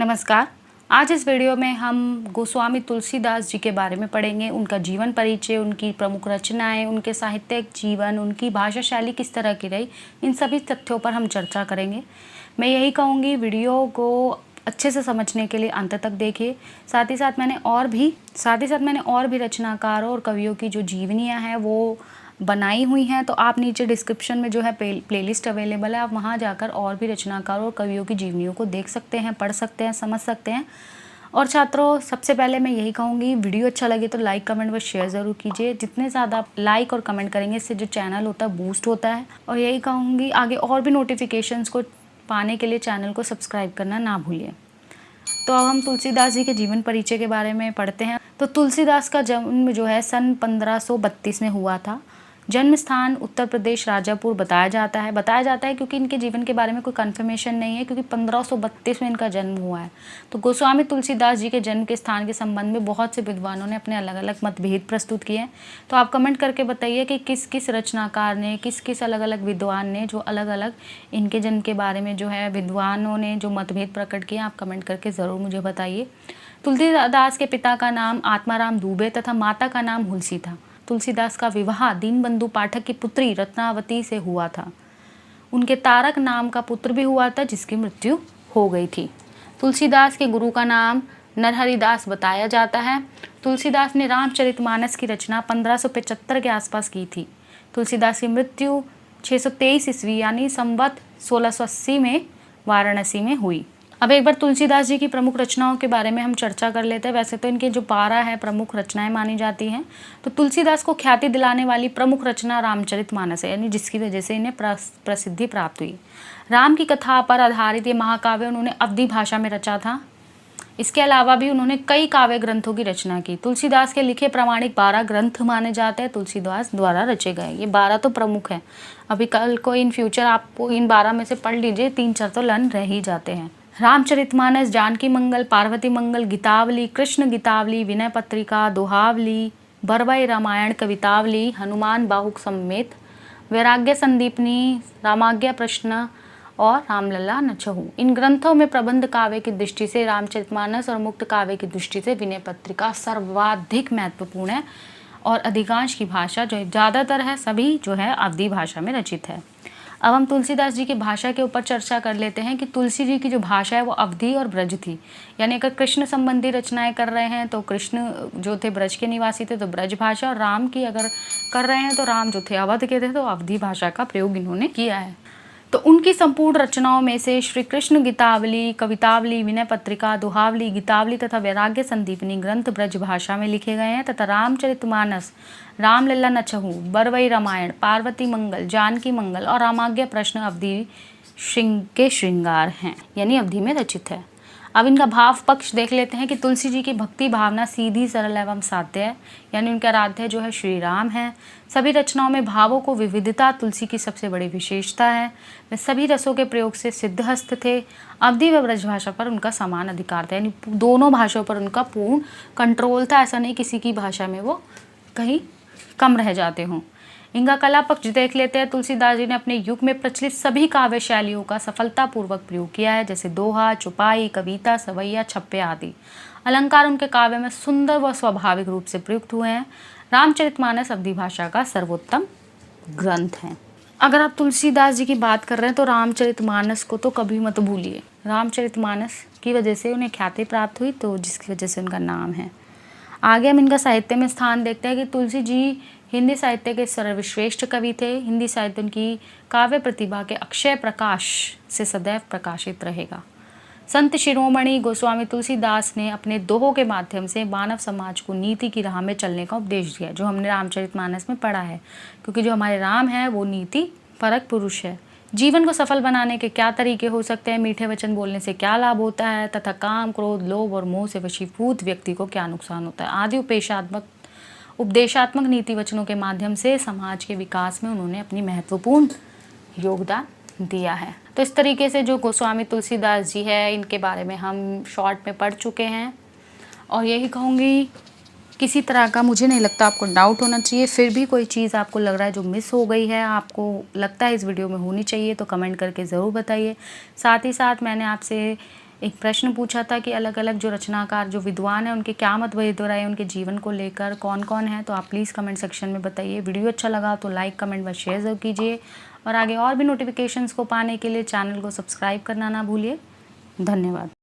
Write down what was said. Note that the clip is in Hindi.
नमस्कार। आज इस वीडियो में हम गोस्वामी तुलसीदास जी के बारे में पढ़ेंगे। उनका जीवन परिचय, उनकी प्रमुख रचनाएं, उनके साहित्यिक जीवन, उनकी भाषा शैली किस तरह की रही, इन सभी तथ्यों पर हम चर्चा करेंगे। मैं यही कहूँगी, वीडियो को अच्छे से समझने के लिए अंत तक देखिए। साथ ही साथ मैंने और भी रचनाकारों और कवियों की जो जीवनियाँ हैं वो बनाई हुई हैं, तो आप नीचे डिस्क्रिप्शन में जो है प्लेलिस्ट अवेलेबल है, आप वहाँ जाकर और भी रचनाकारों और कवियों की जीवनियों को देख सकते हैं, पढ़ सकते हैं, समझ सकते हैं। और छात्रों, सबसे पहले मैं यही कहूँगी, वीडियो अच्छा लगे तो लाइक, कमेंट व शेयर ज़रूर कीजिए। जितने ज़्यादा आप लाइक और कमेंट करेंगे, इससे जो चैनल होता है बूस्ट होता है। और यही कहूँगी, आगे और भी नोटिफिकेशंस को पाने के लिए चैनल को सब्सक्राइब करना ना भूलिए। तो अब हम तुलसीदास जी के जीवन परिचय के बारे में पढ़ते हैं। तो तुलसीदास का जन्म जो है सन 1532 में हुआ था। जन्म स्थान उत्तर प्रदेश राजापुर बताया जाता है क्योंकि इनके जीवन के बारे में कोई कंफर्मेशन नहीं है, क्योंकि 1532 में इनका जन्म हुआ है। तो गोस्वामी तुलसीदास जी के जन्म के स्थान के संबंध में बहुत से विद्वानों ने अपने अलग अलग मतभेद प्रस्तुत किए हैं। तो आप कमेंट करके बताइए कि किस किस रचनाकार ने, किस किस अलग अलग विद्वान ने जो अलग अलग इनके जन्म के बारे में जो है विद्वानों ने जो मतभेद प्रकट किए, आप कमेंट करके ज़रूर मुझे बताइए। तुलसीदास के पिता का नाम आत्माराम दुबे तथा माता का नाम हुलसी था। तुलसीदास का विवाह दीनबंधु पाठक की पुत्री रत्नावती से हुआ था। उनके तारक नाम का पुत्र भी हुआ था, जिसकी मृत्यु हो गई थी। तुलसीदास के गुरु का नाम नरहरिदास बताया जाता है। तुलसीदास ने रामचरितमानस की रचना 1575 के आसपास की थी। तुलसीदास की मृत्यु 623 ईस्वी यानी संवत 1680 में वाराणसी में हुई। अब एक बार तुलसीदास जी की प्रमुख रचनाओं के बारे में हम चर्चा कर लेते हैं। वैसे तो इनके जो 12 है प्रमुख रचनाएं मानी जाती हैं। तो तुलसीदास को ख्याति दिलाने वाली प्रमुख रचना रामचरितमानस है, यानी जिसकी वजह से इन्हें प्रसिद्धि प्राप्त हुई। राम की कथा पर आधारित ये महाकाव्य उन्होंने अवधी भाषा में रचा था। इसके अलावा भी उन्होंने कई काव्य ग्रंथों की रचना की। तुलसीदास के लिखे प्रामाणिक 12 ग्रंथ माने जाते हैं तुलसीदास द्वारा रचे गए। ये 12 तो प्रमुख हैं। अभी कल को इन फ्यूचर आपको इन 12 में से पढ़ लीजिए, 3-4 तो लन रह ही जाते हैं। रामचरितमानस, जानकी मंगल, पार्वती मंगल, गीतावली, कृष्ण गीतावली, विनय पत्रिका, दोहावली, बरवाई रामायण, कवितावली, हनुमान बाहुक समेत, वैराग्य संदीपनी, रामाज्ञा प्रश्न और रामलला नचहु। इन ग्रंथों में प्रबंध काव्य की दृष्टि से रामचरितमानस और मुक्त काव्य की दृष्टि से विनय पत्रिका सर्वाधिक महत्वपूर्ण है। और अधिकांश की भाषा जो ज़्यादातर है सभी जो है अवधी भाषा में रचित है। अब हम तुलसीदास जी की भाषा के ऊपर चर्चा कर लेते हैं कि तुलसी जी की जो भाषा है वो अवधी और ब्रज थी। यानी अगर कृष्ण संबंधी रचनाएं कर रहे हैं तो कृष्ण जो थे ब्रज के निवासी थे तो ब्रज भाषा, और राम की अगर कर रहे हैं तो राम जो थे अवध के थे तो अवधी भाषा का प्रयोग इन्होंने किया है। तो उनकी संपूर्ण रचनाओं में से श्री कृष्ण गीतावली, कवितावली, विनय पत्रिका, दोहावली, गीतावली तथा वैराग्य संदीपनी ग्रंथ ब्रज भाषा में लिखे गए हैं तथा रामचरितमानस, रामलला नचहु, बरवई रामायण, पार्वती मंगल, जानकी मंगल और रामाज्ञा प्रश्न अवधी के श्रृंगार हैं, यानी अवधी में रचित है। अब इनका भाव पक्ष देख लेते हैं कि तुलसी जी की भक्ति भावना सीधी, सरल एवं साध्य है, यानी उनके आराध्य जो है श्री राम है। सभी रचनाओं में भावों को विविधता तुलसी की सबसे बड़ी विशेषता है। वे सभी रसों के प्रयोग से सिद्धहस्त थे। अवधी व ब्रज भाषा पर उनका समान अधिकार था, यानी दोनों भाषाओं पर उनका पूर्ण कंट्रोल था। ऐसा नहीं किसी की भाषा में वो कहीं कम रह जाते हों। इनका कला पक्ष देख लेते हैं। तुलसीदास जी ने अपने युग में प्रचलित सभी काव्य शैलियों का सफलतापूर्वक प्रयोग किया है, जैसे दोहा, चौपाई, कविता, सवैया, छप्पे आदि। अलंकार उनके काव्य में सुंदर व स्वाभाविक रूप से प्रयुक्त हुए हैं। रामचरितमानस अवधी भाषा का सर्वोत्तम ग्रंथ है। अगर आप तुलसीदास जी की बात कर रहे हैं तो रामचरितमानस को तो कभी मत भूलिए। रामचरितमानस की वजह से उन्हें ख्याति प्राप्त हुई, तो जिसकी वजह से उनका नाम है। आगे हम इनका साहित्य में स्थान देखते हैं कि तुलसी जी हिंदी साहित्य के सर्वश्रेष्ठ कवि थे। हिंदी साहित्य उनकी काव्य प्रतिभा के अक्षय प्रकाश से सदैव प्रकाशित रहेगा। संत शिरोमणि गोस्वामी तुलसीदास ने अपने दोहों के माध्यम से मानव समाज को नीति की राह में चलने का उपदेश दिया, जो हमने रामचरितमानस में पढ़ा है। क्योंकि जो हमारे राम है वो नीति परक पुरुष है। जीवन को सफल बनाने के क्या तरीके हो सकते हैं, मीठे वचन बोलने से क्या लाभ होता है तथा काम, क्रोध, लोभ और मोह से वशीभूत व्यक्ति को क्या नुकसान होता है आदि उपदेशात्मक नीति वचनों के माध्यम से समाज के विकास में उन्होंने अपनी महत्वपूर्ण योगदान दिया है। तो इस तरीके से जो गोस्वामी तुलसीदास जी है इनके बारे में हम शॉर्ट में पढ़ चुके हैं। और यही कहूँगी, किसी तरह का मुझे नहीं लगता आपको डाउट होना चाहिए। फिर भी कोई चीज़ आपको लग रहा है जो मिस हो गई है, आपको लगता है इस वीडियो में होनी चाहिए, तो कमेंट करके ज़रूर बताइए। साथ ही साथ मैंने आपसे एक प्रश्न पूछा था कि अलग अलग जो रचनाकार, जो विद्वान हैं, उनके क्या मतभेद रहे उनके जीवन को लेकर, कौन कौन है, तो आप प्लीज़ कमेंट सेक्शन में बताइए। वीडियो अच्छा लगा तो लाइक, कमेंट व शेयर ज़रूर कीजिए और आगे और भी नोटिफिकेशंस को पाने के लिए चैनल को सब्सक्राइब करना ना भूलिए। धन्यवाद।